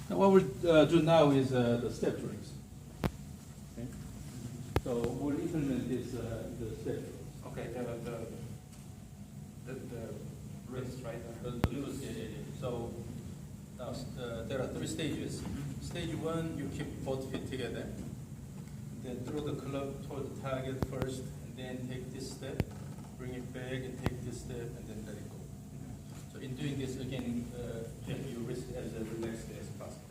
Now what we'll do now is the step drills. Okay? So we'll implement this the step drills. Okay, the wrist, right? The wrist, yeah. So now there are 3 stages. Stage 1, you keep both feet together. Then throw the club toward the target first, and then take this step, bring it back, and take this step, and then let it go. So in doing this, again, keep your wrist as relaxed as possible.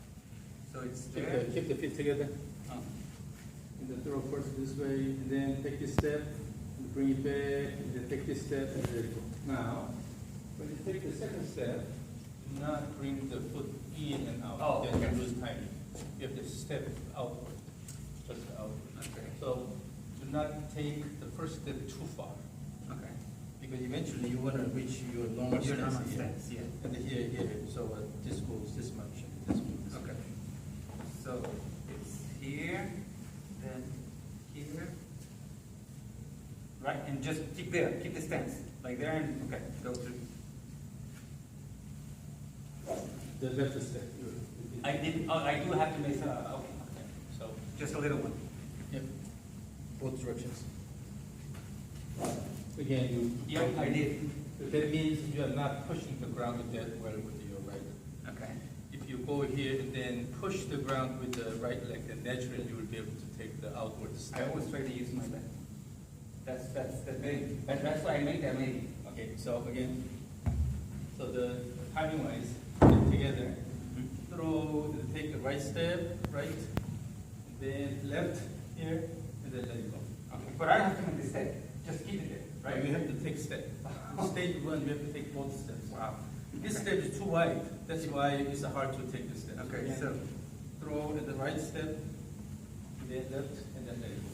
So it's there. Keep the feet together. And then throw first this way, and then take this step, and bring it back, and then take this step, and let it go. Now, when you take the second step, do not bring the foot in and out. Oh, Then okay. you lose timing. You have to step outward. Just outward. Okay. So do not take the first step too far, Okay. because eventually you want to reach your normal Your stance normal here. stance, yeah. And here. So this goes this much, and this goes this Okay. much. So it's here, then here, right? And just keep there, keep the stance, like there, and okay, go through. The left step. I did. Oh, I do have to make. Okay. So Just a little one. yep, both directions. Again, you. Yep, I did. That means you are not pushing the ground with that well with your right. Okay. If you go here and then push the ground with the right leg, then naturally you will be able to take the outward I step. always try to use my left. That's why I made that maybe. Okay, so again, so the timing wise, get together, take the right step, right, and then left here, and then let it go. Okay. But I don't have to make the step. Just keep it there, Right, right? you have to take step. Stage 1, you have to take both steps. Wow. This Okay. step is too wide. That's why it's hard to take the step. Okay, Again, so throw at the right step, then left, and then let it go.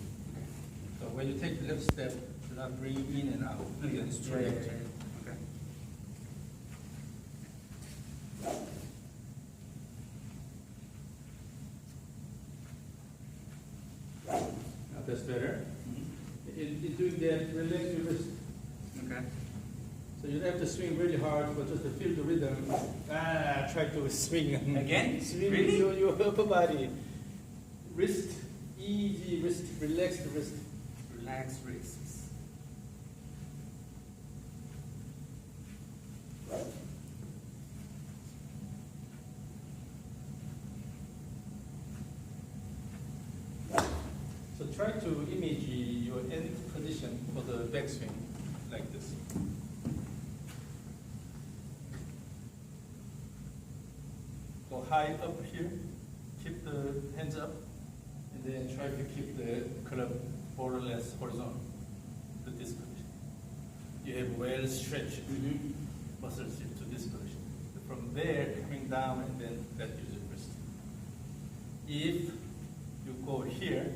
So when you take the left step, do not bring in and out. Again, straight. Okay. Now that's better. In doing that, relax your wrist. Okay. So you don't have to swing really hard, but just to feel the rhythm. Try to swing. Again? Swing Really? your upper body. Wrist, easy wrist, relax the wrist. Relax wrists. So try to image your end position for the backswing like this. Go high up here, keep the hands up, and then try to keep the club more or less horizontal to this position. You have well stretched muscles into this position. From there, coming down, and then that gives you wrist. If you go here,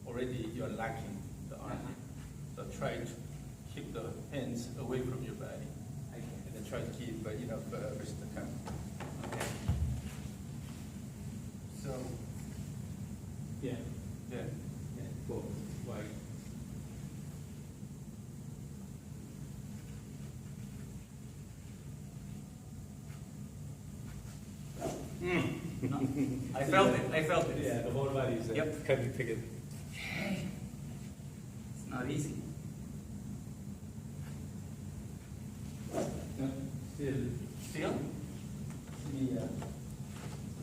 already you're lacking the arm. So try to keep the hands away from your body. And then try to keep enough wrist time. Okay. So, Yeah. yeah. Go wide. No. I felt it. I felt it. Yeah, the whole body is Yep. coming together. It's not easy. No, still, Still? see,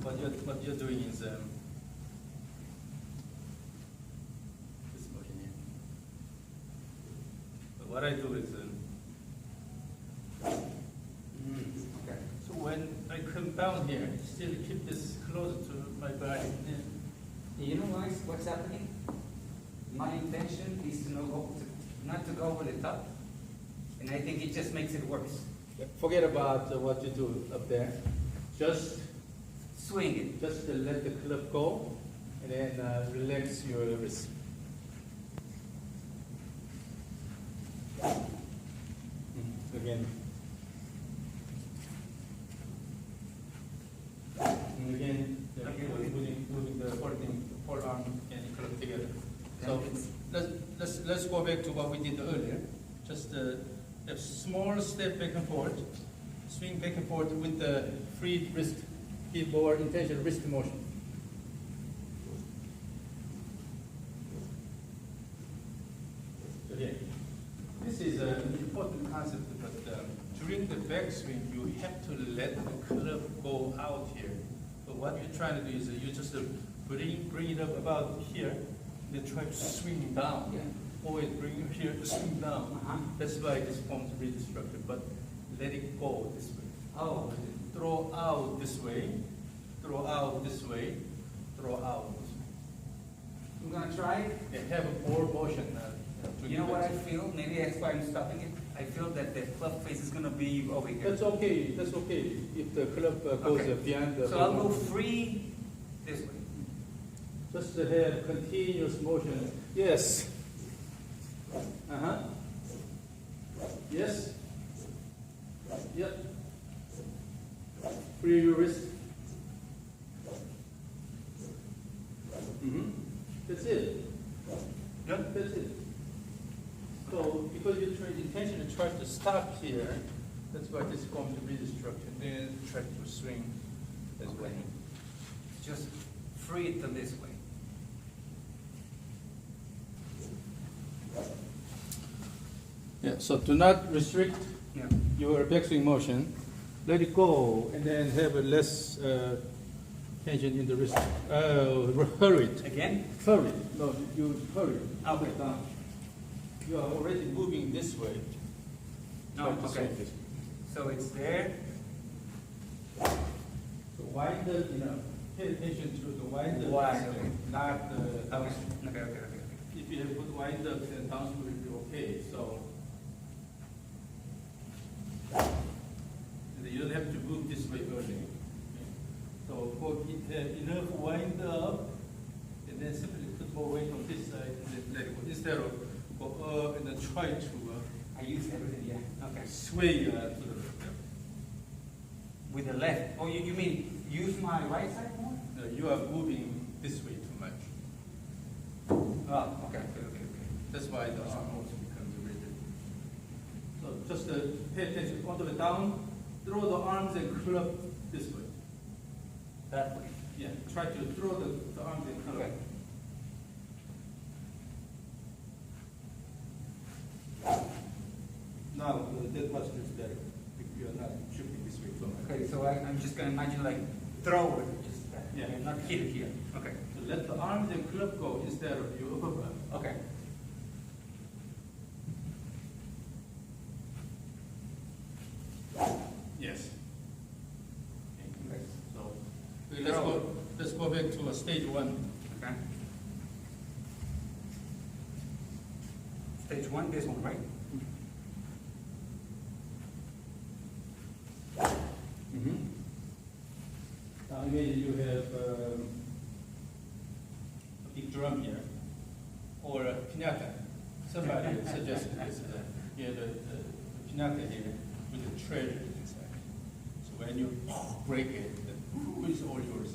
what you're doing is this motion here. But what I do is Okay. so when I come down here, still keep this closer to my body. You know what's happening? My intention is not to go over the top, and I think it just makes it worse. Forget about what you do up there. Just Swing it. let the club go, and then relax your wrist. Again. And again, moving the forearm and club together. So let's go back to what we did earlier. Just a small step back and forth, swing back and forth with the free wrist. give more intentional wrist motion. So here, this is an important concept, but during the backswing, you have to let the club go out here. So what you're trying to do is you just bring it up about here, then try to swing down. Yeah. Always bring it here to swing down. That's why this forms really structured, but let it go this way. Oh. Throw out this way, throw out this way, throw out this way. I'm gonna try it. Yeah, have more motion. You know what I feel? Maybe that's why I'm stopping it. I feel that the club face is gonna be over here. That's okay. That's okay. If the club goes Okay. beyond the. So I'll go free this way. Just to have continuous motion. Yes. Yes. Yep. Free your wrist. That's it. Yep. That's it. So because you intentionally try to stop here, that's why this forms a really structure. Then try to swing as well. Okay. Just free it to this way. Yeah. So do not restrict Yeah. your backswing motion. Let it go, and then have a less tension in the wrist. Hurry it. Again? Hurry. No, you hurry. Okay. Down. You are already moving this way. No, Try to okay. swing this. So it's there. So wind up, pay attention to the wind up, Wind up. not the Okay. downswing. Okay. If you have put wind up, then downswing will be okay. So you don't have to move this way early. So go enough wind up, and then simply put more weight on this side, and then let it go. Instead of go up and then try to I use everything, yeah. Okay. sway to the. With the left. Oh, you mean use my right side more? You are moving this way too much. Oh, okay. That's why the arm also becomes rigid. So just pay attention all the way down, throw the arms and club this way. That way. Yeah, try to throw the arms and club. Okay. Now that much is better. If you are not shifting this way too much. Okay, so I'm just gonna imagine like throw it, just that. Yeah. Okay, not hit it here. Okay. So let the arms and club go instead of you overrun. Okay. Yes. Okay. So let's go back to stage one. Okay. Stage one, this one, right? Now imagine you have a big drum here, or a piñata. Somebody suggested this. You have a piñata here with a treasure inside. So when you break it, it's all yours.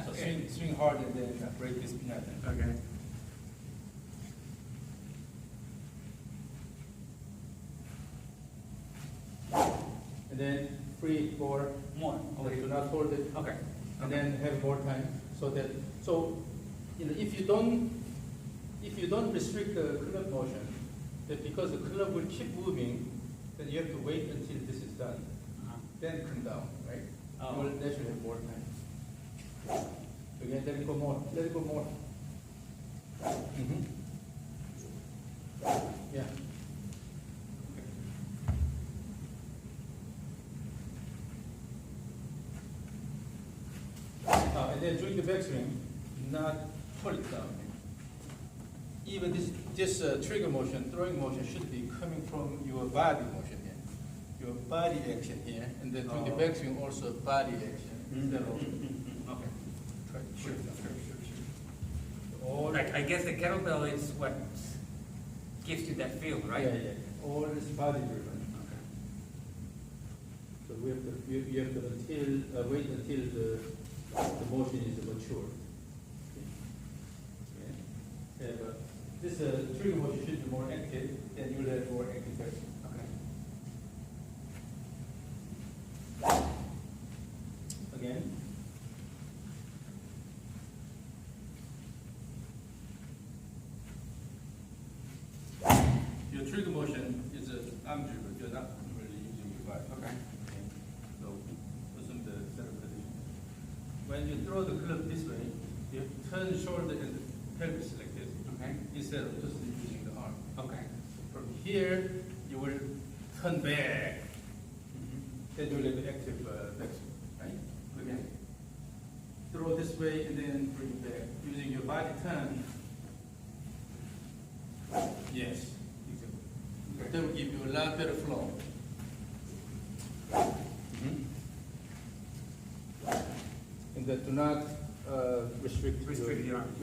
So swing hard and then break this piñata. Okay. And then free for More. okay, do not hold it. Okay. And then have more time if you don't restrict the club motion, that because the club will keep moving, then you have to wait until this is done. Then come down, right? Oh. You will naturally have more time. Again, let it go more. Let it go more. Yeah. And then during the backswing, not pull it down. Even this trigger motion, throwing motion should be coming from your body motion here, your body action here, and then during the backswing also body action instead of. Okay. Try to shift. All right. I guess the kettlebell is what gives you that feel, right? Yeah. All is body driven. Okay. So you have to wait until the motion is mature. Okay. But this trigger motion should be more active, then you'll have more active action. Okay. Again. your trigger motion is an arm dribble. You're not really using your body. Okay. So assume the center position. When you throw the club this way, you turn shoulder and pelvis like this. Okay. Instead of just using the arm. Okay. From here, you will turn back. Then you will have the active backswing, right? Okay. Throw this way and then bring it back. Using your body turn. Yes. Okay. That will give you a lot better flow. And that do not restrict the arm.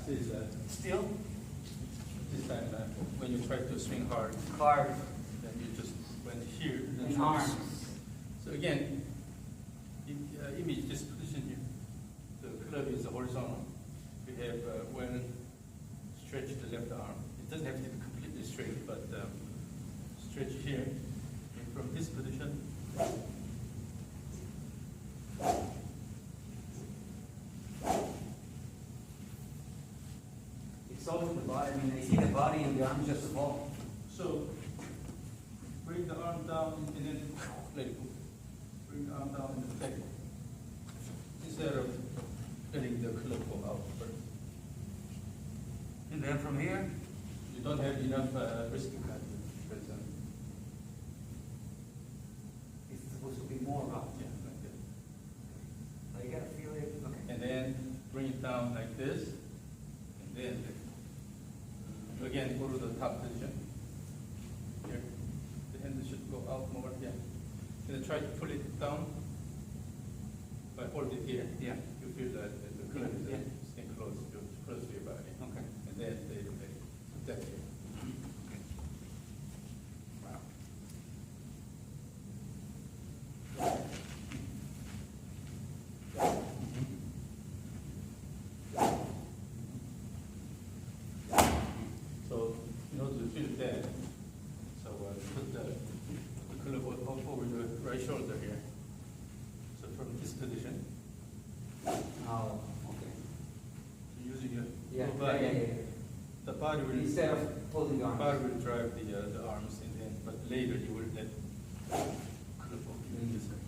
See that? Still? This time, when you try to swing hard, Hard. then you just went here. Then And arms. So again, image this position here. The club is horizontal. We have when stretch the left arm. It doesn't have to be completely straight, but stretch here. And from this position, It's always the body. I mean, I see the body and the arms just evolve. so bring the arm down and then let it go. Bring the arm down and then let it go. Instead of letting the club go out first. And then from here, You don't have enough wrist capacity. Because, it's supposed to be more up. yeah, like that. So you gotta feel it. Okay. And then bring it down like this, and then again go to the top position. Here, the hand should go out more. Yeah, and then try to pull it down by holding it here. Yeah. You feel that the club is Yeah. staying close to your body. Okay. And then they put that here. Wow. So in order to feel that, so put the club over the right shoulder here. So from this position, Oh, okay. using your Yeah. lower body, the body will Instead of holding the arms. body will drive the arms, and then but later you will let club over this way.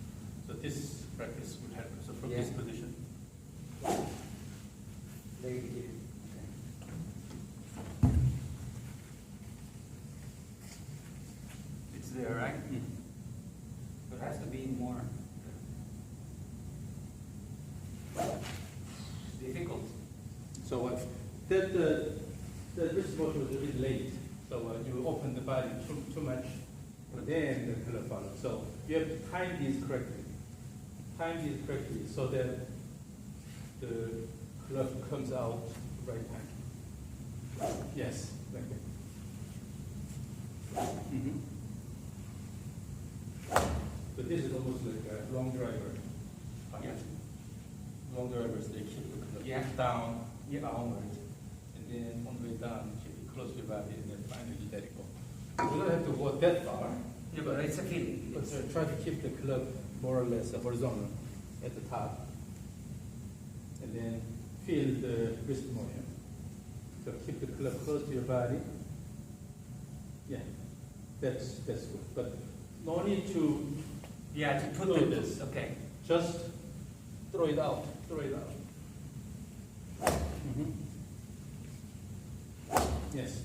So this practice will help. So from this Yeah. position, There you go. Okay. It's there, right? But it has to be more difficult. so that the wrist motion was a bit late. So you open the body too much, and then the club follows. So you have to time these correctly. Time these correctly so that the club comes out the right time. Yes, like that. But this is almost like a long driver. Yeah. Long drivers, they keep the club Yeah. down, Yeah. downwards, and then on the way down, keep it close to your body, and then finally let it go. We don't have to go that far, Yeah, but it's a feeling. but try to keep the club more or less horizontal at the top, and then feel the wrist motion. So keep the club close to your body. Yeah, that's good. But no need to Yeah, to put do the this. Okay. Just throw it out. Throw it out. Yes.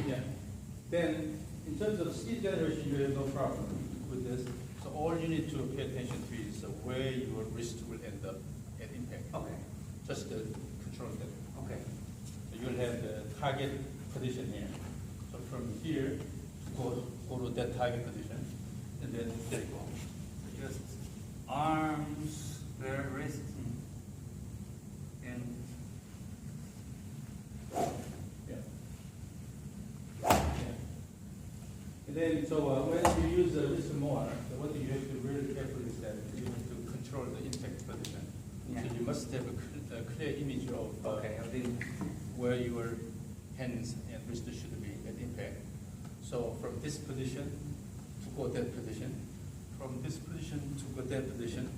Yeah. Then, in terms of speed generation, you have no problem with this. So all you need to pay attention to is where your wrist will end up at impact. Okay. Just to control that. Okay. So you'll have the target position here. So from here, go to that target position, and then let it go. Just arms, their wrists, and Yeah. Yeah. And then, so when you use the wrist more, so what you have to really careful is that you have to control the impact position. Yeah. So you must have a clear image of okay, I didn't. where your hands and wrist should be at impact. So from this position, go that position, from this position to go that position,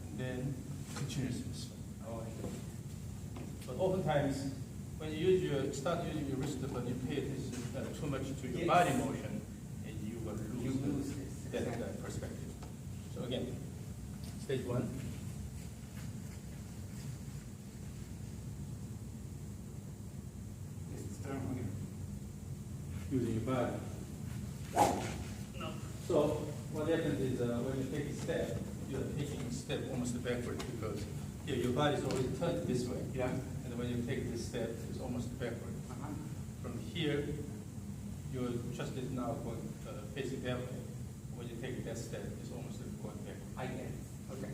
and then continuously swing. Oh, I see. But oftentimes, when you start using your wrist, but you pay attention too much to your Yes. body motion, and you will You lose, lose this. that Exactly. perspective. So again, stage one. Yes, it's turn on here. Using your body. No. So what happens is when you take a step, you're taking a step almost backward because here your body's already turned this way. Yeah. And when you take this step, it's almost backward. Uh-huh. From here, you're just now going facing that way. When you take that step, it's almost going backward. I get it. Okay.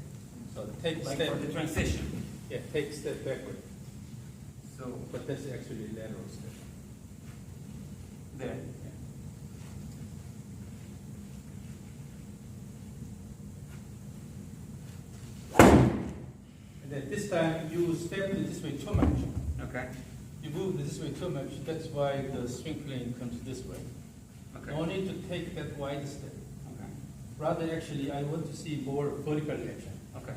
So take a Like step. for the transition. Yeah, take a step backward. So But that's actually a lateral step. there. And then this time you step this way too much. Okay. You move this way too much. That's why the swing plane comes this way. Okay. No need to take that wide step. Okay. Rather, actually, I want to see more vertical action. Okay.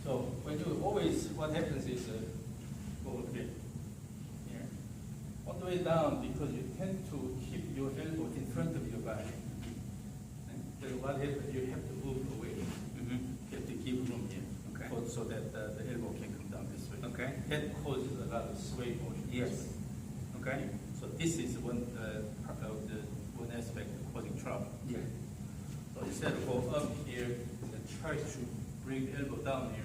So when you always, what happens is go here, here, all the way down because you tend to keep your elbow in front of your body. And then what happens? You have to move away. Mm-hmm. You have to give room here, Okay. so that the elbow can come down this way. Okay. That causes a lot of sway motion. Yes. Okay. So this is one part of the one aspect of causing trouble. Yeah. So instead of go up here and try to bring the elbow down here,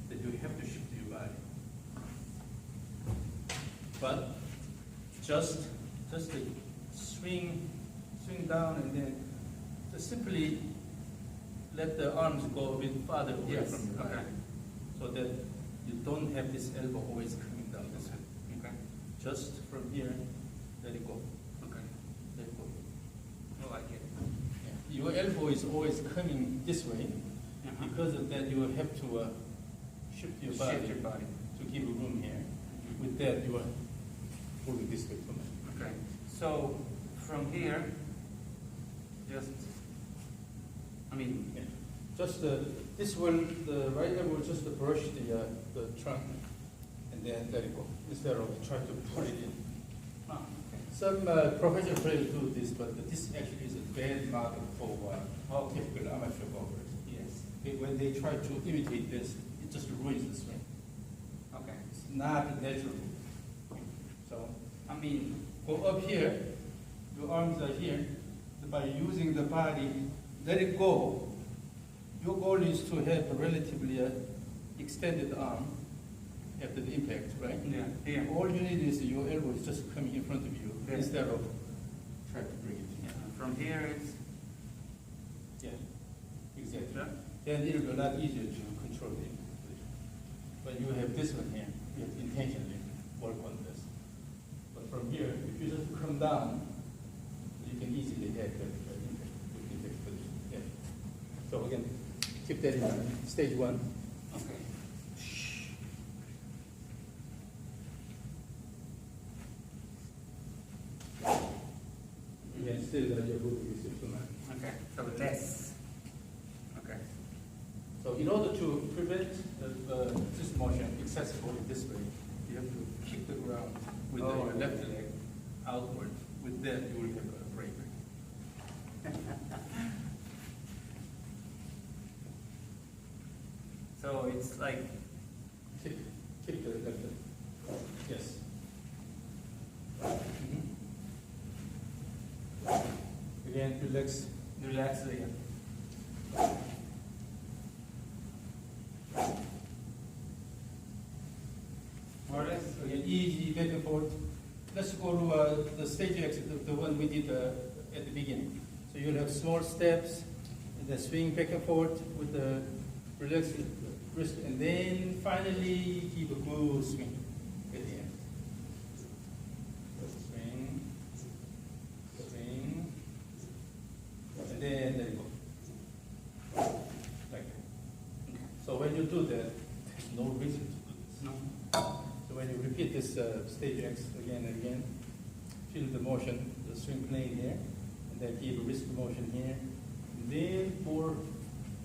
then you have to shift your body. But just to swing down and then just simply let the arms go a bit farther away Yes. from your body, Okay. so that you don't have this elbow always coming down this way. Okay. Just from here, let it go. Okay. Let it go. I like it. Your elbow is always coming this way. Uh-huh. Because of that, you will have to shift your body, Shift your body. to give room here. With that, you are moving this way too much. Okay. So from here, just, Yeah. Just this will, the right elbow will just brush the trunk and then let it go. Instead of try to pull it in. oh, okay. Some professional players do this, but this actually is a bad model for typical amateur golfers. Yes. When they try to imitate this, it just ruins the swing. Okay. It's not natural. So I mean, go up here, your arms are here. By using the body, let it go. Your goal is to have a relatively extended arm after the impact, right? yeah, here. All you need is your elbow is just coming in front of you Yeah. instead of trying to bring it. Yeah. From here, it's Yeah, exactly. yeah. Then it will be a lot easier to control it. When you have this one here, you have to intentionally work on this. But from here, if you just come down, you can easily have the impact position. Yeah. So again, keep that in mind. Stage one. Okay. Again, still you're moving this too much. Okay. So less. Okay. So in order to prevent this motion excessively this way, you have to kick the ground with Oh. your left leg outward. With that, you will have a break. So it's like, Kick the left leg. Yes. Again, relax. relax again. More or less? Again, easy back and forth. Let's go to the stage exit, the one we did at the beginning. So you'll have small steps, and then swing back and forth with the relaxed wrist, and then finally give a good swing at the end. Swing, swing, and then let it go. Like that. So when you do that, there's no reason to do this. No. So when you repeat practice stage X again and again. Feel the motion, the swing plane here, and then give a wrist motion here. And then for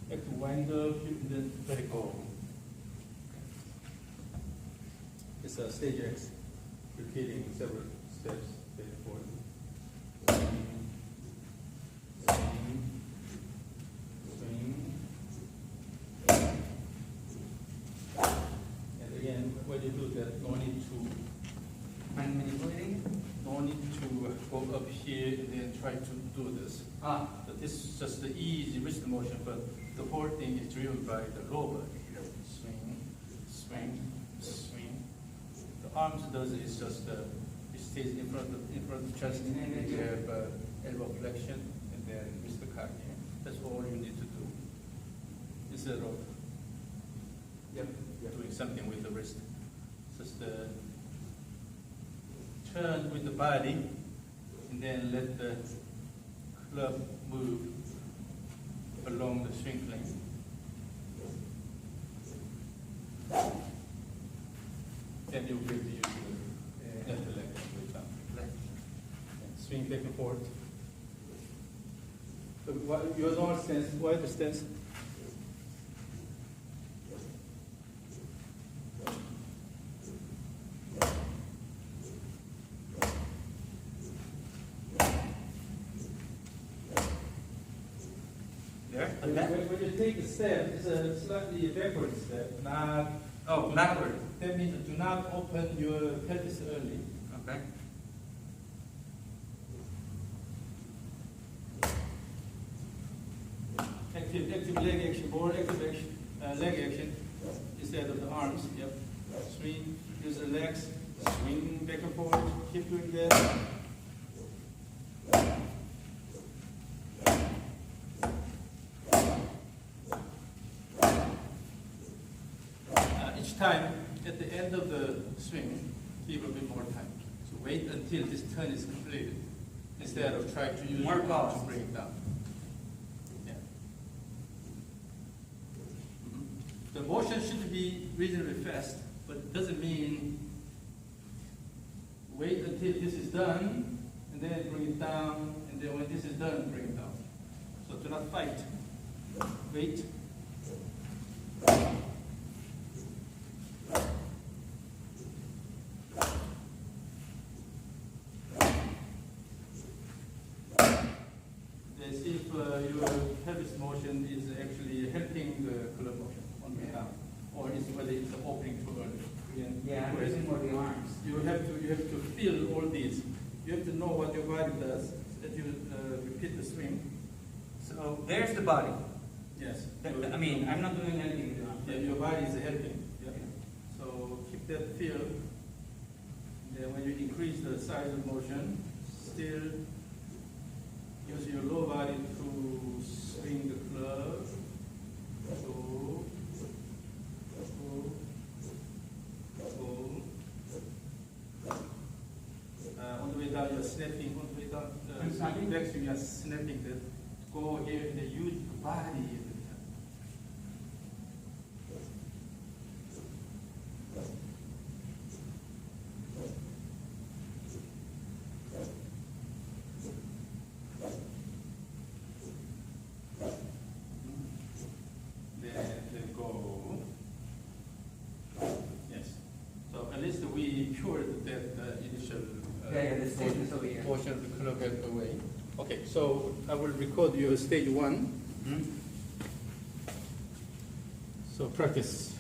back to wind up, and then let it go. It's a stage X, repeating several steps back and forth. And again, when you do that, no need to Manipulating? no need to go up here and then try to do this. Ah, But this is just the easy wrist motion, but the whole thing is driven by the lower body. Swing, swing, swing. The arms does is just it stays in front of the chest, and then you have elbow flexion, and then wrist cock here. That's all you need to do. Instead of doing something with the wrist, just turn with the body, and then let the club move along the swing plane. Then you'll be able to use the left leg, for example. And swing back and forth. Your normal stance, wider stance. When you take a step, it's a slightly backward step, not. oh, backward. That means do not open your pelvis early. Okay. Active leg action, more active action, leg action instead of the arms. Yep. Swing, use the legs, swing back and forth. Keep doing that. Each time, at the end of the swing, give a bit more time. So wait until this turn is completed, instead of trying to use More your arm pause. to bring it down. Yeah. The motion should be reasonably fast, but it doesn't mean wait until this is done, and then bring it down, and then when this is done, bring it down. So do not fight. Wait. Let's see if your pelvis motion is actually helping the club motion on the way down, or is whether it's opening too early. Again, Yeah, I'm using more the arms. you have to feel all these. You have to know what your body does, so that you repeat the swing. So there's the body. Yes. I mean, I'm not doing anything with the arms. Yeah, your body is helping. Yeah. So keep that feel. Then when you increase the size of motion, still use your lower body to swing the club. Go. On the way down, you're snapping. On the way down, I'm snapping? backswing, you're snapping that. Go here and then use the body. Then go. Yes. So at least we cured that initial The statement over here. portion of the club out the way. Okay, so I will record your stage 1. Hmm? So practice.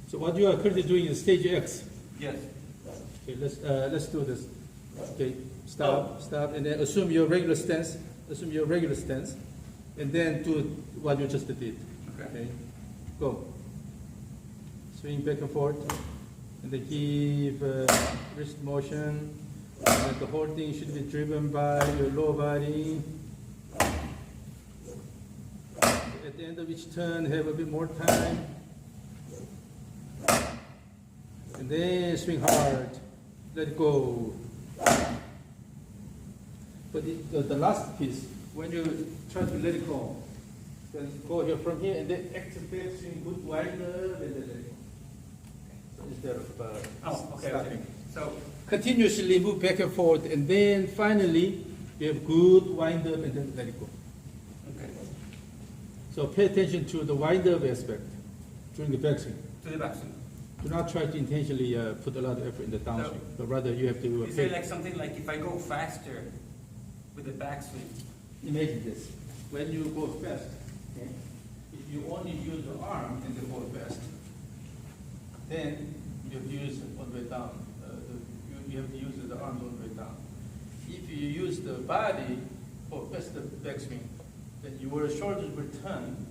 So what you are currently doing is stage X. Yes. Okay, let's do this. Okay, stop, and then assume your regular stance. And then do what you just did. Okay. Go. Swing back and forth, and then give wrist motion. And then the whole thing should be driven by your lower body. At the end of each turn, have a bit more time. And then swing hard. Let it go. But the last piece, when you try to let it go, Then go here from here and then active backswing, good winder, and then let it go. So instead of stopping. So, Continuously move back and forth, and then finally you have good wind up and then let it go. okay. So pay attention to the wind up aspect during the backswing. To the backswing. Do not try to intentionally put a lot of effort in the downswing, but rather you have to Is there like something like if I go faster with the backswing? imagine this. When you go fast, okay, if you only use your arm and then go fast, then you have to use it all the way down. You have to use the arms all the way down. If you use the body for faster backswing, then your shoulders will turn.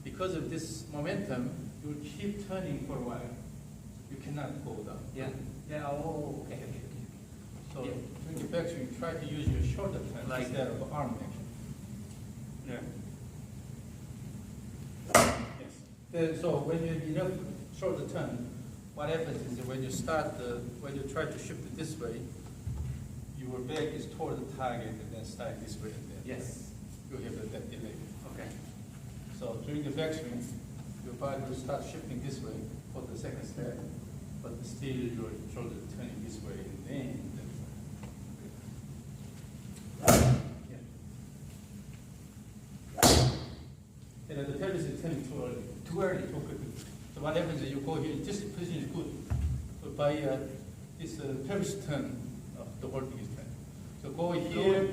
Because of this momentum, you will keep turning for a while. You cannot go down. Yeah. Yeah. Oh, okay. Okay. So Yeah. during the backswing, try to use your shoulder turn Like instead of arm action. Yeah. Yes. So when you have enough shoulder turn, what happens is that when you start when you try to shift it this way, your back is toward the target and then start this way and then Yes. you have that delay. Okay. So during the backswing, your body will start shifting this way for the second step, but still your shoulder turning this way and then you know, the pelvis is turning too early. Too early. Too quickly. So what happens is you go here, this position is good, but by this pelvis turn, the whole thing is turning. So go here,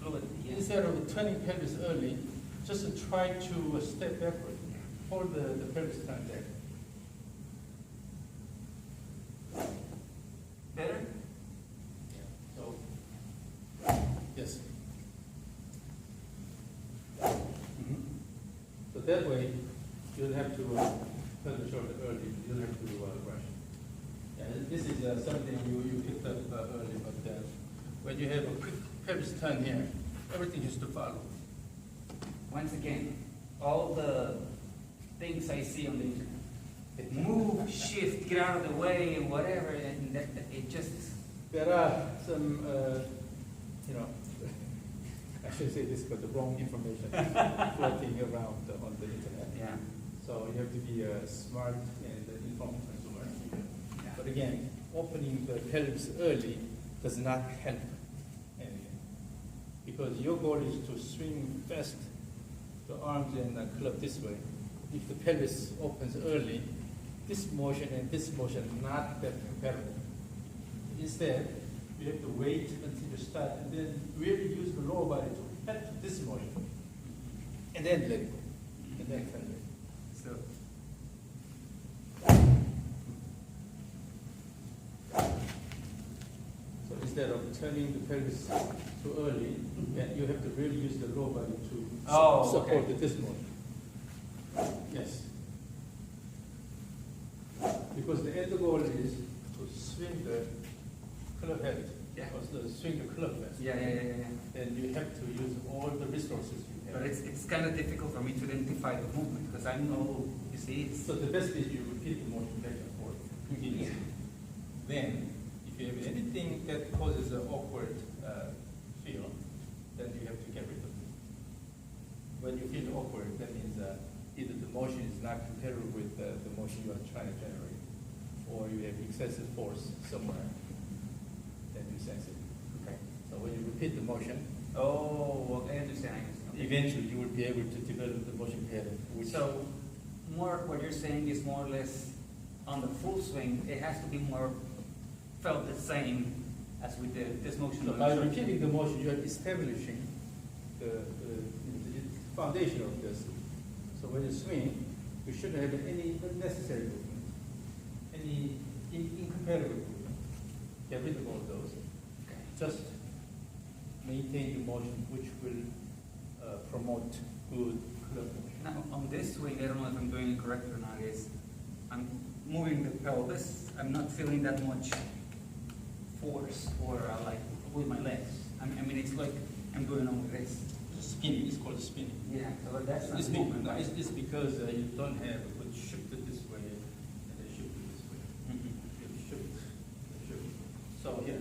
Fluid. Yes. instead of turning pelvis early, just try to step backward, hold the pelvis turn there. Better? So, yes. So that way, you don't have to turn the shoulder early. You don't have to rush. Yeah, this is something you picked up early, but when you have a quick pelvis turn here, everything has to follow. Once again, all the things I see on the internet. Move, shift, get out of the way, and whatever, and that it just. There are some, you know, I should say this, but the wrong information floating around on the internet. Yeah. So you have to be a smart and informed consumer. Yeah. But again, opening the pelvis early does not help anything. Because your goal is to swing fast, the arms and club this way. If the pelvis opens early, this motion and this motion are not that comparable. Instead, you have to wait until you start and then really use the lower body to help this motion. And then let it go. And then turn it. So. So instead of turning the pelvis too early, then you have to really use the lower body to support this motion. Yes. Because the end goal is to swing the club head. Yeah. Or to swing the club fast. Yeah. Then you have to use all the resources you have. But it's kind of difficult for me to identify the movement because I know, you see, it's. So the best is you repeat the motion back and forth. Yeah. Then, if you have anything that causes an awkward feel, then you have to get rid of it. When you feel awkward, that means either the motion is not comparable with the motion you are trying to generate, or you have excessive force somewhere, then you sense it. Okay. So when you repeat the motion, Oh, okay, I understand. Okay. eventually you will be able to develop the motion pattern. So, more what you're saying is more or less on the full swing, it has to be more felt the same as with this motion. So by repeating the motion, you are establishing the foundation of this. So when you swing, you shouldn't have any unnecessary movement, any incompatible movement. Get rid of all those. Okay. Just maintain the motion, which will promote good club motion. Now, on this swing, I don't know if I'm doing it correctly or not, is I'm moving the pelvis, I'm not feeling that much force or like with my legs. I mean, it's like I'm doing all this. Spinning, it's called spinning. Yeah, so that's not It's, movement, right? it's because you don't have a good shifted this way and then shifted this way. Mhm. You shift. So here,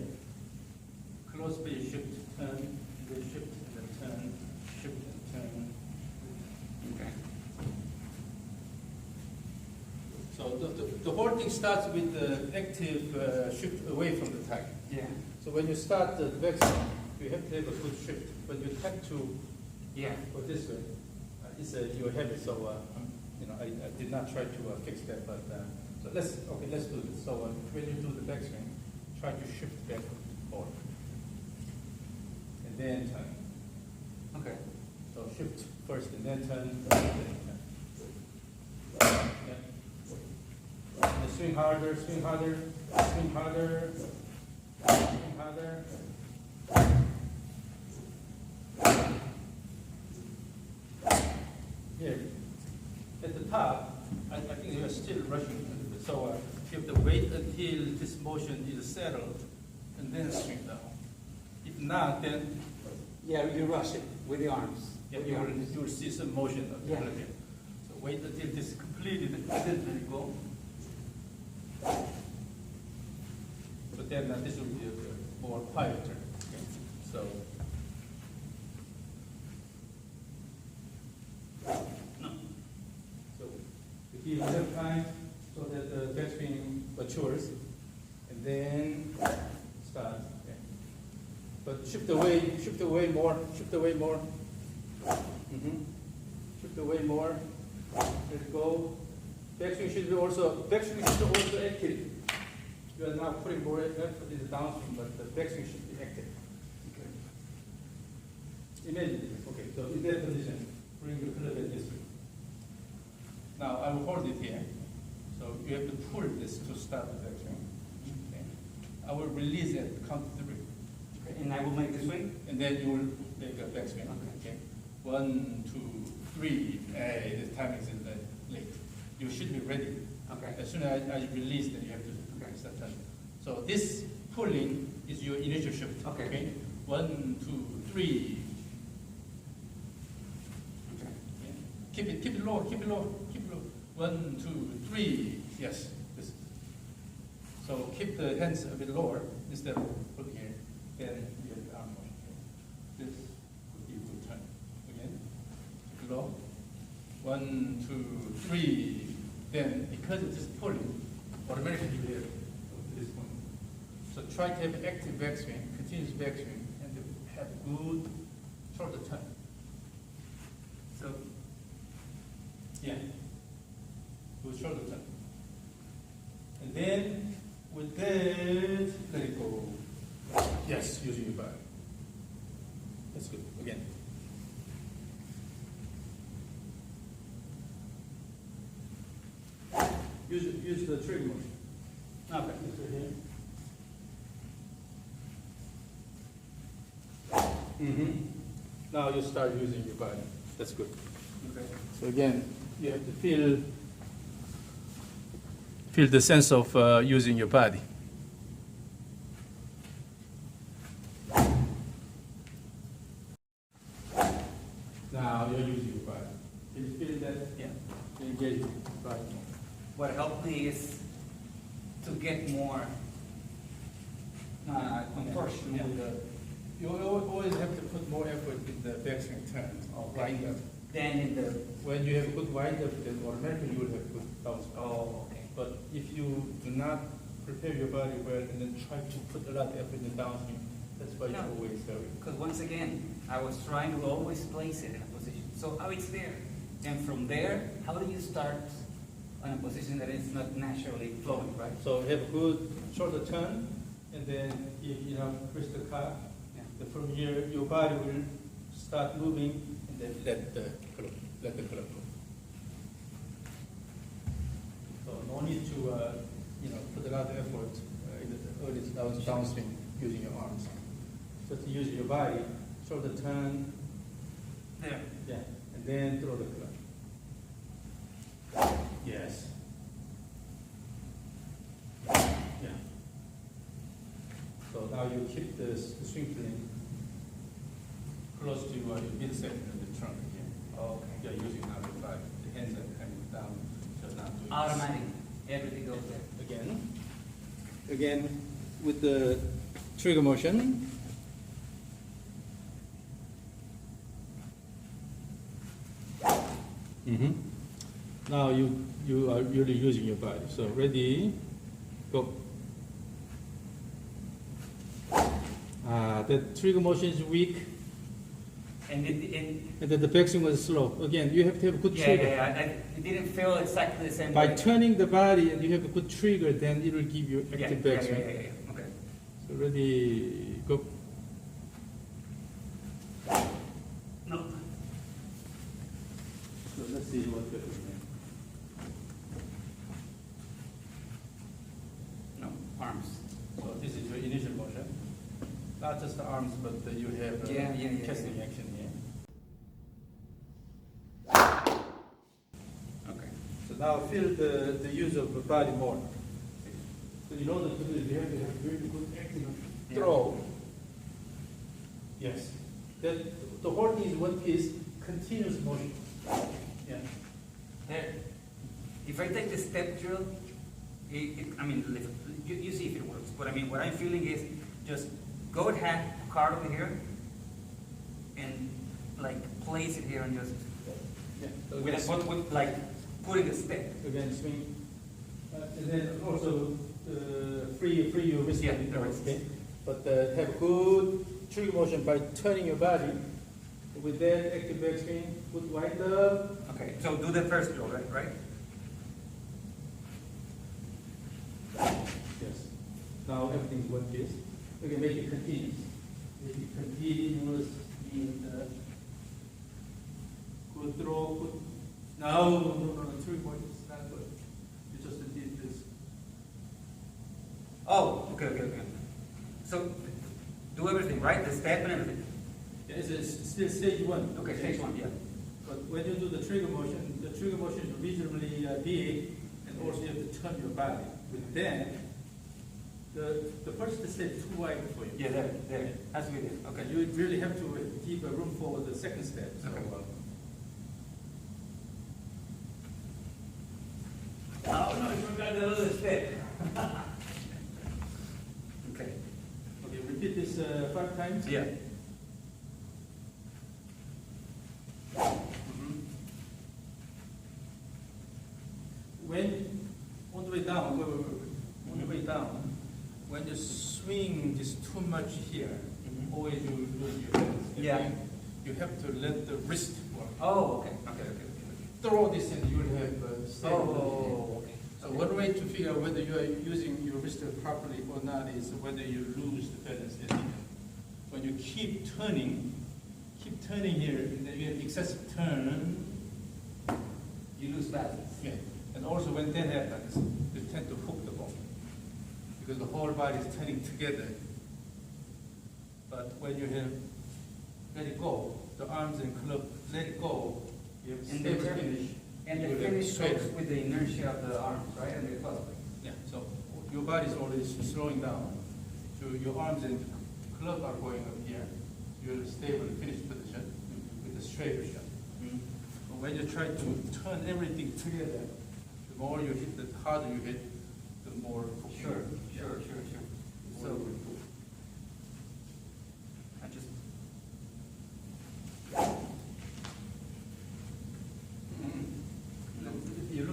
close space shift, turn, then shift, and then turn, shift and turn. the whole thing starts with the active shift away from the target. Yeah. So when you start the backswing, you have to have a good shift. When you tap to Yeah. go this way, it's your habit. So I did not try to fix that, but so let's do this. So when you do the backswing, try to shift back forward, and then turn. Okay. So shift first, and then turn. And then turn. Yeah. And swing harder, swing harder, swing harder, swing harder. Here, at the top, I think you are still rushing a little bit. So you have to wait until this motion is settled, and then swing down. If not, then Yeah, you rush it with the arms. yeah, With you the will arms. see some motion of the Yeah. here. So wait until this is completed, and then let it go. But then this will be a more quieter. Okay? So. No. So we give enough time so that the backswing matures, and then start. Okay. But shift away more, shift away more. Shift away more. Let it go. Backswing should be also active. You are now putting more effort in the downswing, but the backswing should be active. Okay. Imagine this. Okay, so in that position, bring the club at this way. Now I will hold it here. So you have to pull this to start the backswing. Okay. I will release at count 3. Okay. And I will make the swing. And then you will make a backswing. Okay. 1, 2, 3. The timing is late. You should be ready. Okay. As soon as I release, then you have to start turning. So this pulling is your initial shift. Okay. 1, 2, 3. Okay. Keep it low, keep it low, keep it low. 1, 2, 3. Yes. This. So keep the hands a bit lower instead of putting here. Then you have the arm motion. This would be a good turn. Again. Keep it low. 1, 2, 3. Then because it's just pulling, automatically you have to this point. So try to have active backswing, continuous backswing, and to have good shoulder turn. So Yeah. Good shoulder turn. And then with that, let it go. Yes, using your body. That's good. Again. Use the trigger motion. okay. Now you start using your body. That's good. Okay. So again, you have to feel the sense of using your body. Now you're using your body. Can you feel that? Yeah. Engage your body. What helped me is to get more contortion Yeah. with the You always have to put more effort in the backswing turn. Wind up. then in the When you have good wind up, then automatically you will have good bounce back. okay. But if you do not prepare your body well and then try to put a lot of effort in the downswing, that's why you Yeah. always fail. Because once again, I was trying to always place it in a position. So how it's there. And from there, how do you start on a position that is not naturally flowing, right? So have a good shoulder turn, and then twist the car. Yeah. Then from here, your body will start moving, and then let the club go. So no need to put a lot of effort in the early downswing using your arms. Just use your body, shoulder turn, There. yeah, and then throw the club. Yes. Yeah. So now you keep the swing plane close to your midsection of the trunk again. Okay. You're using now the body. The hands are coming down, just not doing Automatic. Everything goes there. Again, with the trigger motion. Now you are really using your body. So ready, go. The trigger motion is weak, And and then the backswing was slow. Again, you have to have a good trigger. it didn't feel exactly the same By way. turning the body and you have a good trigger, then it will give you active backswing. Yeah. Okay. So ready, go. No. So let's see what happens. No, arms. So this is your initial motion. Not just the arms, but you have casting action here. Okay. So now feel the use of the body more. So in order to do it, you have to have really good active throw. Yes. The whole thing is one piece, continuous motion. Yeah. There. If I take the step drill, you see if it works. But I mean, what I'm feeling is just go ahead, card over here, and like place it here and just with like putting a step. Again, swing. And then also free your wrist. Yeah, the wrist. Okay. But have good trigger motion by turning your body. With that active backswing, good wind up. Okay, so do the first drill, right? Yes. Now everything's one piece. We can make it continuous. Make it continuous in good throw, good. No, 3 points. Not good. You just did this. Oh, okay. So do everything, right? The step and everything. Yeah, it's still stage 1. Okay, stage 1, yeah. But when you do the trigger motion is reasonably big, and also you have to turn your body. With that, the first step is too wide for you. Yeah, there. Has to be there. Okay. You really have to keep a room for the second step. So, Okay. Oh no, I forgot the other step. Okay. okay, repeat this 5 times. Yeah. When on the way down, on the way down, when you swing this too much here, always you lose your hands. Yeah. You have to let the wrist work. Oh, okay. Throw this and you will have stability. Oh, okay. So one way to figure out whether you are using your wrist properly or not is whether you lose the balance at the end. When you keep turning here, and then you have excessive turn, You lose balance. yeah. And also when that happens, you tend to hook the ball because the whole body is turning together. But when you have let it go, the arms and club let it go, you have And stable the finish. And you the will have finish straight. goes with the inertia of the arms, right? And the club. Yeah, so your body is already slowing down. So your arms and club are going up here. You're in a stable finish position with a straight shot. But when you try to turn everything together, the more you hit, the harder you hit, the more. Sure. So I just If you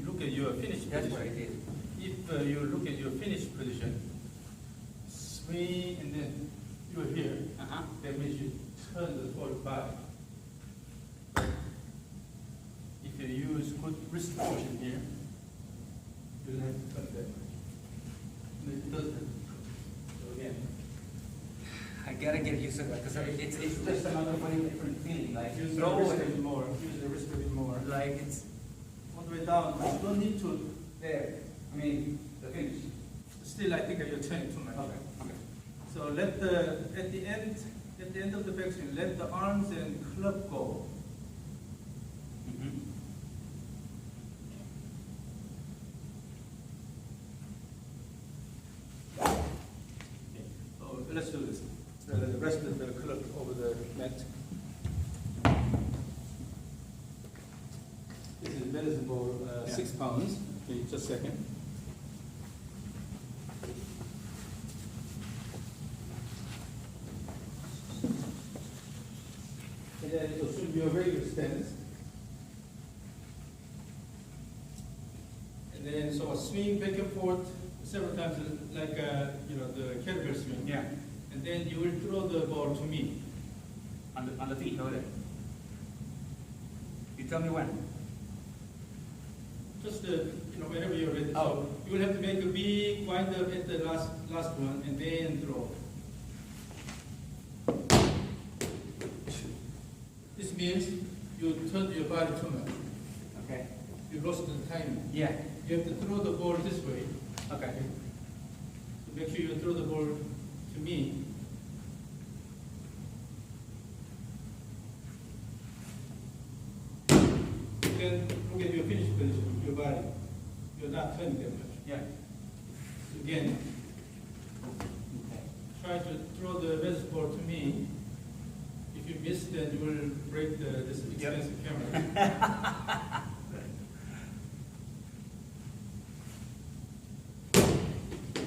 look at your finish that's position, what I did. if you look at your finish position, swing and then you're here. That means you turn the whole body. If you use good wrist motion here, you don't have to turn that much. It doesn't. So again, I gotta get used to that because it's just another way different feeling. Like use the throw wrist a it, bit more. Use the wrist a bit more. like it's All the way down. But you don't need to. there. I mean the finish. Still, I think you're turning too much. Okay. So let at the end of the backswing, let the arms and club go. So let's do this. The rest of the club over the mat. This is medicine ball, 6 pounds. Okay, just a second. And then assume your regular stance. swing back and forth several times, like the kettlebell swing. Yeah. And then you will throw the ball to me. On the feet over there. You tell me when. Just whenever you're ready. Oh. So you will have to make a big wind up at the last one and then throw. This means you turned your body too much. Okay. You lost the timing. Yeah. You have to throw the ball this way. Okay. So make sure you throw the ball to me. Then look at your finish position, your body. You're not turning that much. Yeah. Again, Okay. try to throw the baseball to me. If you miss, then you will break this expensive camera.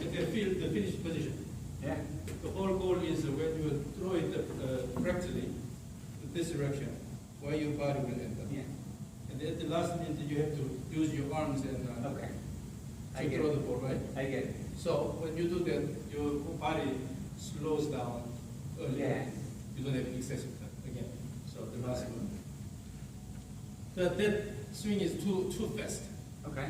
And then feel the finish position. Yeah. The whole goal is when you throw it correctly in this direction, where your body will end up. Yeah. And at the last minute, you have to use your arms and Okay. I to get throw it. the ball, right? I get it. So when you do that, your body slows down early. Yeah. You don't have excessive time again. So the last one. That swing is too fast. Okay.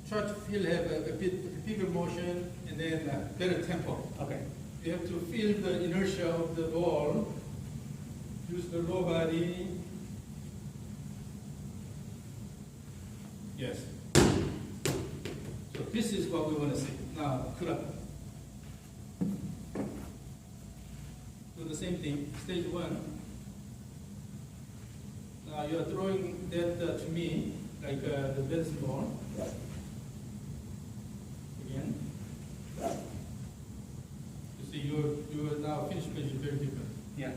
Try to have a bit bigger motion and then better tempo. Okay. You have to feel the inertia of the ball. Use the low body. Yes. So this is what we want to see. Now, club. Do the same thing, stage one. Now you are throwing that to me, like the baseball. Again. You see, you are now finish position very different. Yeah.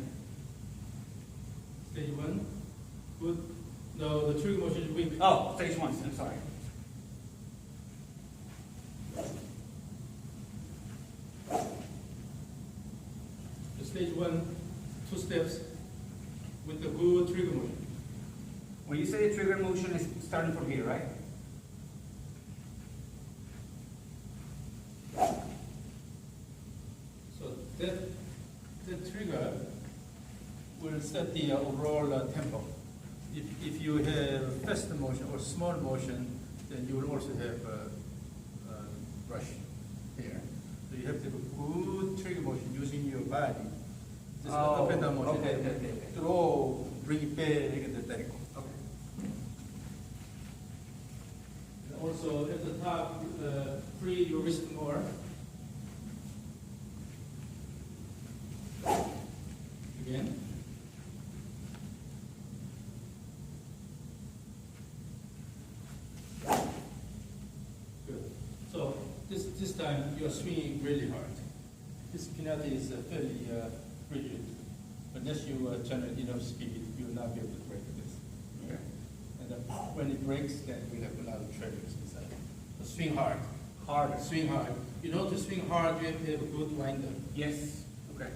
Stage one, good. No, the trigger motion is weak. Oh, stage one. I'm sorry. The stage one, 2 steps with the good trigger motion. When you say the trigger motion is starting from here, right? So that trigger will set the overall tempo. If you have fast motion or small motion, then you will also have rush here. So you have to have a good trigger motion using your body. Just up and down motion. Okay. Throw, bring it back, and then let it go. Okay. And also at the top, free your wrist more. Again. Good. So this time you're swinging really hard. This pinata is fairly rigid. Unless you generate enough speed, you will not be able to break this. Okay. And then when it breaks, then we have a lot of treasures inside. So swing hard. Harder. Swing hard. You know, to swing hard, you have to have a good wind up. Yes. Okay.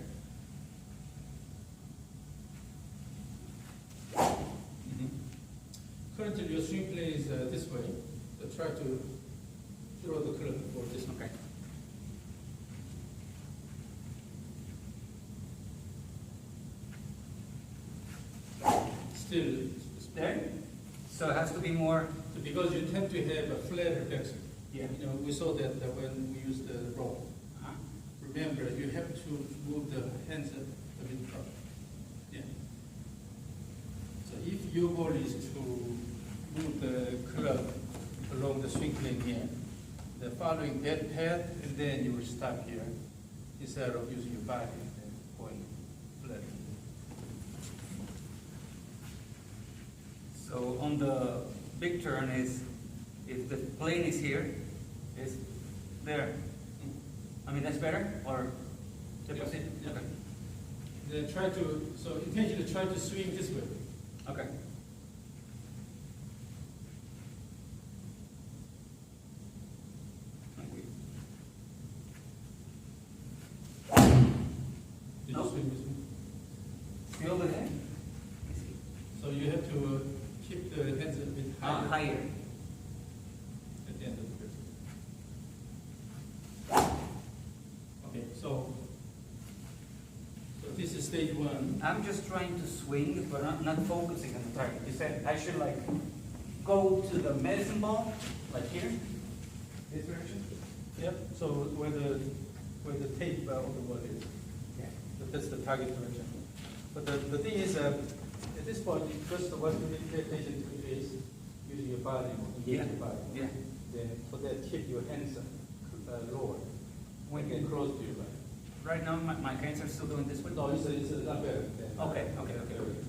Currently, your swing plane is this way. So try to throw the club for this one. Okay. Still, There. So it has to be more. so because you tend to have a flatter backswing. Yeah. You know, we saw that when we used the roll. Uh-huh. Remember, you have to move the hands up a bit up. Yeah. So if your goal is to move the club along the swing plane here, then following that path, and then you will stop here instead of using your body and going flat. So on the big turn is, if the plane is here, is there. I mean, that's better, or deposit? Yeah. Okay. Then try to, so intentionally try to swing this way. Okay. Did No. you swing this way? Feel the head? So you have to keep the hands a bit higher Higher. at the end of the person. So this is stage one. I'm just trying to swing, but not focusing on the target. You said I should like go to the medicine ball, like here, this direction. Yep. So where the tape of the ball is, Yeah. that's the target direction. But the thing is, at this point, first what you need to pay attention to is using your body, Yeah. your body. Yeah. Then for that, keep your hands lower. When get close to you, right? Right now, my hands are still going this way. No, it's a lot better. Okay.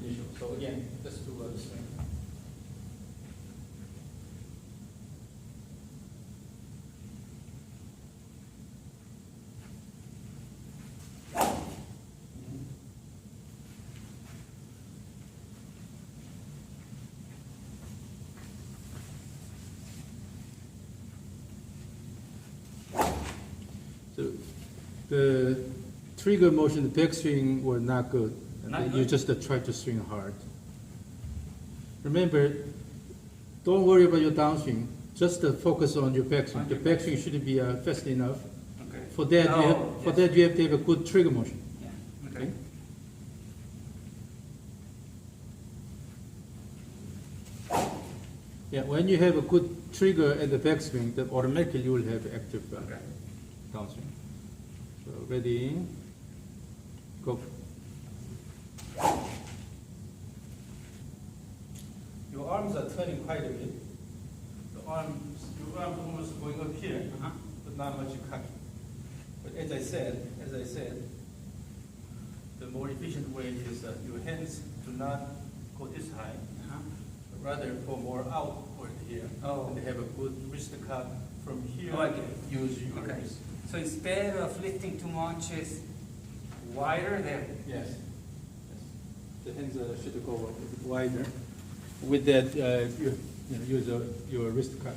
Usual. So again, just do the swing. So the trigger motion, the backswing were not good. Not You good? just try to swing hard. Remember, don't worry about your downswing. Just focus on your backswing. On The your backswing should be fast enough. Okay. For that, Oh, yes. you have to have a good trigger motion. Yeah. Okay. Yeah, when you have a good trigger at the backswing, then automatically you will have active Okay. downswing. So ready, go. Your arms are turning quite a bit. Your arms almost going up here, Uh-huh. but not much cocking. But as I said, the more efficient way is your hands do not go this high, Uh-huh. but rather go more outward here. Oh. And they have a good wrist cut from here. Oh, I get it. Use your Okay. wrist. So instead of lifting too much, is wider there. Yes. The hands should go a bit wider. With that, you use your wrist cut.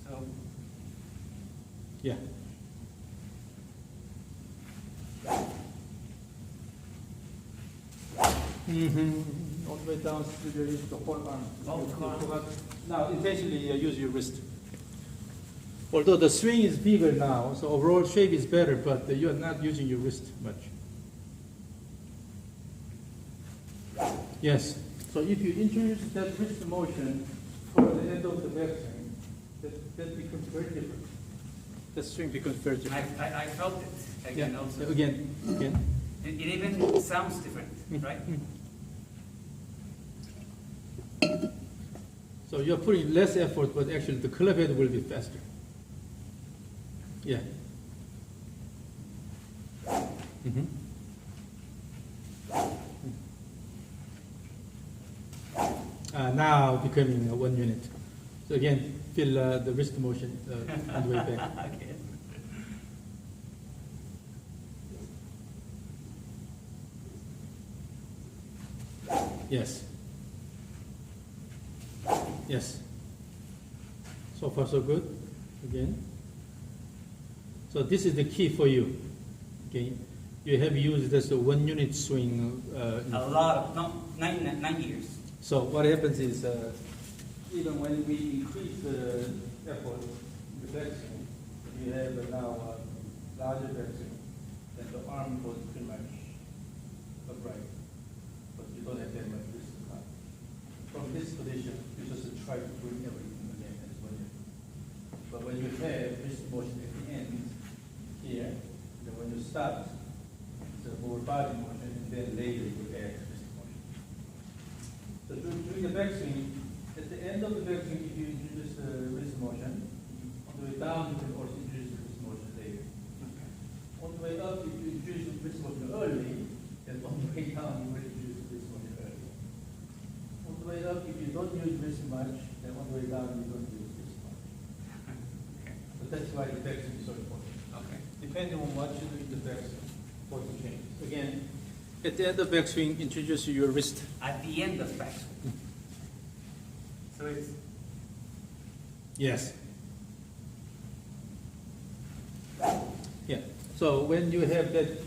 So Yeah. Mm-hmm. All the way down to the whole arm. Oh, Now, intentionally use your wrist. Although the swing is bigger now, so overall shape is better, but you are not using your wrist much. Yes. So if you introduce that wrist motion for the end of the backswing, that becomes very different. The swing becomes very different. I felt it again also. Again. It even sounds different, right? So you're putting less effort, but actually the club head will be faster. Yeah. Mm-hmm. Now becoming 1 unit. So again, feel the wrist motion on the way back. Okay. Yes. Yes. So far so good. Again. So this is the key for you. Okay. You have used this 1 unit swing. A lot of, no, 9 years. So what happens is, even when we increase the effort in the backswing, you have now a larger backswing, then the arm goes pretty much upright, but you don't have that much wrist cut. From this position, you just try to bring everything again as one unit. But when you have wrist motion at the end, here, then when you start, it's a more body motion, and then later you add wrist motion. So during the backswing, at the end of the backswing, if you introduce the wrist motion, on the way down, you can also introduce the wrist motion later. Okay. On the way up, if you introduce the wrist motion early, then on the way down, you will introduce the wrist motion early. On the way up, if you don't use wrist much, then on the way down, you don't use wrist much. Okay. So that's why the backswing is so important. Okay. Depending on what you do in the backswing, what to change. Again, at the end of backswing, introduce your wrist. At the end of backswing. So it's Yes. Yeah. So when you have that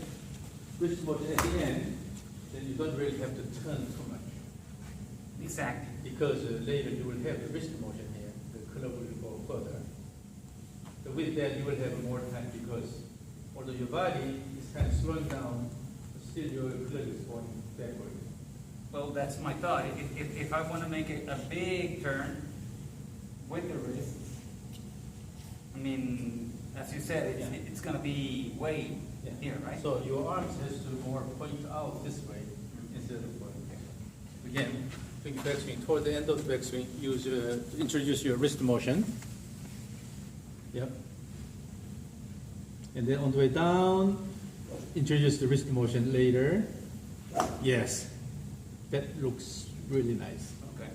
wrist motion at the end, then you don't really have to turn too much, exactly. because later you will have the wrist motion here. The club will go further. So with that, you will have more time because although your body is kind of slowing down, but still your leg is going backward. Well, that's my thought. If I want to make a big turn with the wrist, I mean, as you said, it's going to be way here, right? So your arms has to more point out this way instead of going back. Again, doing backswing. Toward the end of the backswing, introduce your wrist motion. Yep. And then on the way down, introduce the wrist motion later. Yes. That looks really nice. Okay.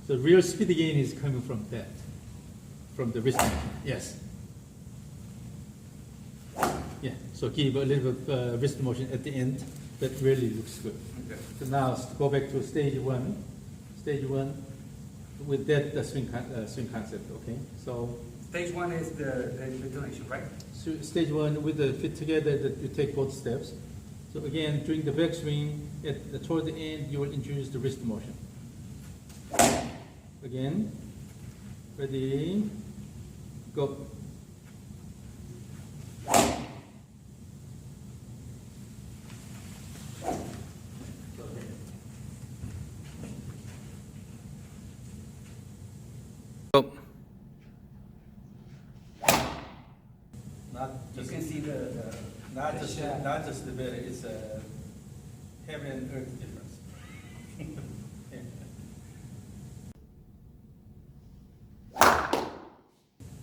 So real speed gain is coming from that, from the wrist motion. Yes. Yeah. So give a little bit of wrist motion at the end. That really looks good. Okay. So now go back to stage one. Stage one with that swing concept. Okay. So Stage one is the detonation, right? so stage one with the fit together that you take both steps. So again, during the backswing, toward the end, you will introduce the wrist motion. Again, ready, go. Go. Not You just can see the not the just shaft. not just the better. It's a heaven and earth difference.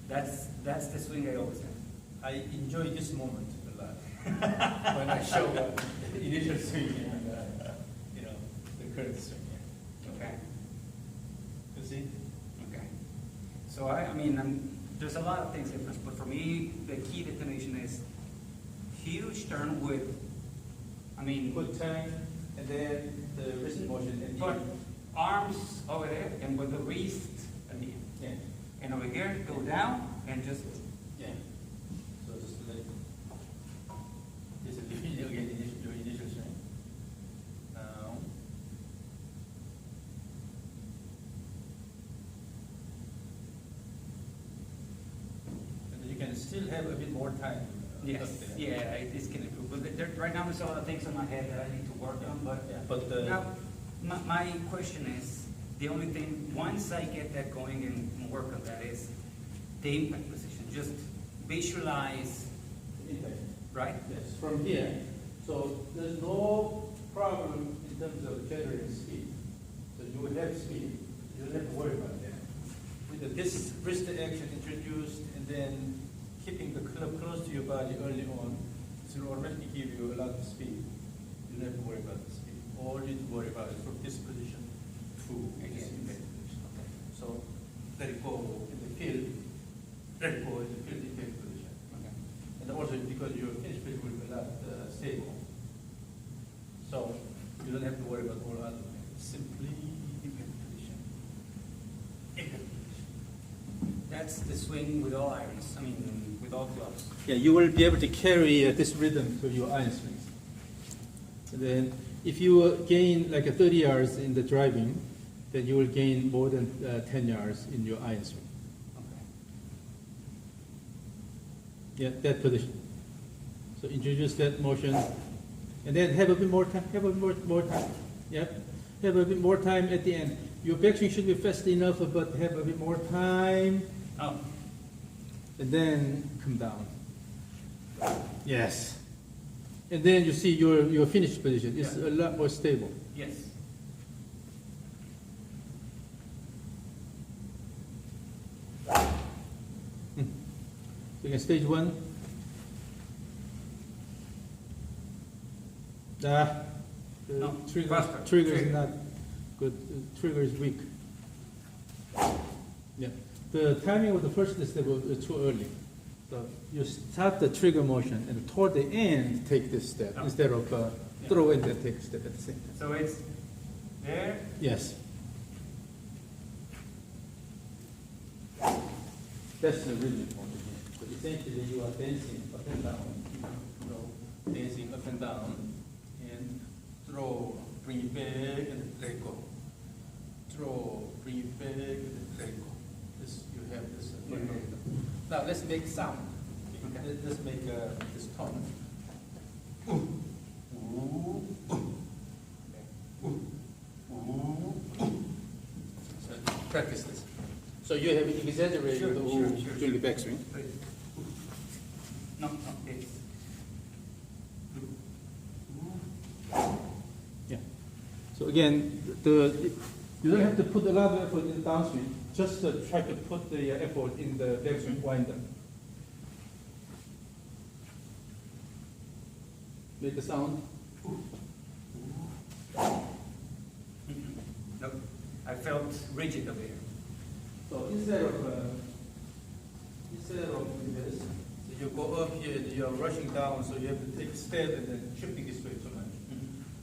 That's the swing I always have. I enjoy this moment a lot when I show the initial swing and the current swing. Okay. You see? Okay. So I mean, there's a lot of things different, but for me, the key detonation is huge turn with, I mean, Good turn and then the wrist motion and put arms over there and with the wrist at the end. yeah. And over here, go down and just, Yeah. So just let it. This is your initial swing. Now. And you can still have a bit more time. yes, up there. yeah, it is can improve. But right now, there's a lot of things in my head that I need to work on, but Yeah, but now, my question is, the only thing, once I get that going and work on that is the impact position. Just visualize, right? Yes, from here. So there's no problem in terms of generating speed. So you will have speed. You don't have to worry about that. With this wrist action introduced and then keeping the club close to your body early on, it will automatically give you a lot of speed. You don't have to worry about the speed. All you need to worry about is from this position to this impact position. Okay. So let it go in the field, let it go in the field impact position. Okay. And also because your finish speed will be a lot stable. So you don't have to worry about all other things. Simply impact position. Impact position. That's the swing with all irons. I mean, with all clubs. Yeah, you will be able to carry this rhythm to your iron swings. And then if you gain like a 30 yards in the driving, then you will gain more than 10 yards in your iron swing. Okay. Yeah, that position. So introduce that motion, and then have a bit more time. Have a bit more time. Yep. Have a bit more time at the end. Your backswing should be fast enough, but have a bit more time, Oh, and then come down. Yes. And then you see your finish position is a lot more stable. yes. So again, stage one. The No, trigger, faster. trigger is Trigger. not good. The trigger is weak. Yeah. The timing of the first step is too early. So you start the trigger motion and toward the end take this step Oh. instead of throw and then take a step at the same time. So it's there. Yes. That's the really important thing. So essentially you are dancing up and down, dancing up and down, and throw, bring it back, and let it go. Throw, bring it back, and let it go. This, you have this. Now let's make sound. Okay. Let's make this tone. So practice this. So you have exaggerated Sure, the sure, ooh sure, during the backswing. Please. No, it's. Yeah. So again, you don't have to put a lot of effort in the downswing. Just try to put the effort in the backswing wind-up. Make a sound. No, I felt rigid over here. So instead of doing this, so you go up here, you are rushing down, so you have to take a step and then shifting this way too much.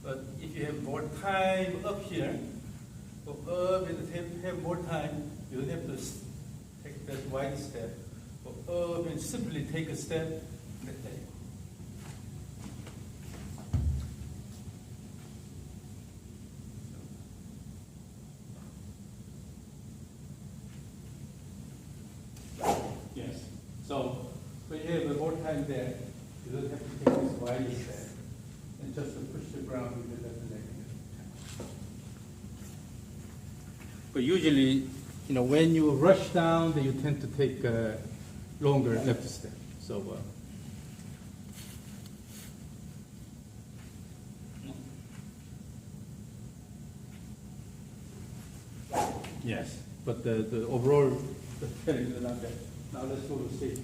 But if you have more time up here, go up and have more time, you don't have to take that wide step. Go up and simply take a step. And then there you go. Yes. So when you have more time there, you don't have to take this wide step and just to push the ground with the left leg. But usually, when you rush down, then you tend to take a longer left step. So. Yes, but the overall, the feeling is not bad. Now let's go to stage 2.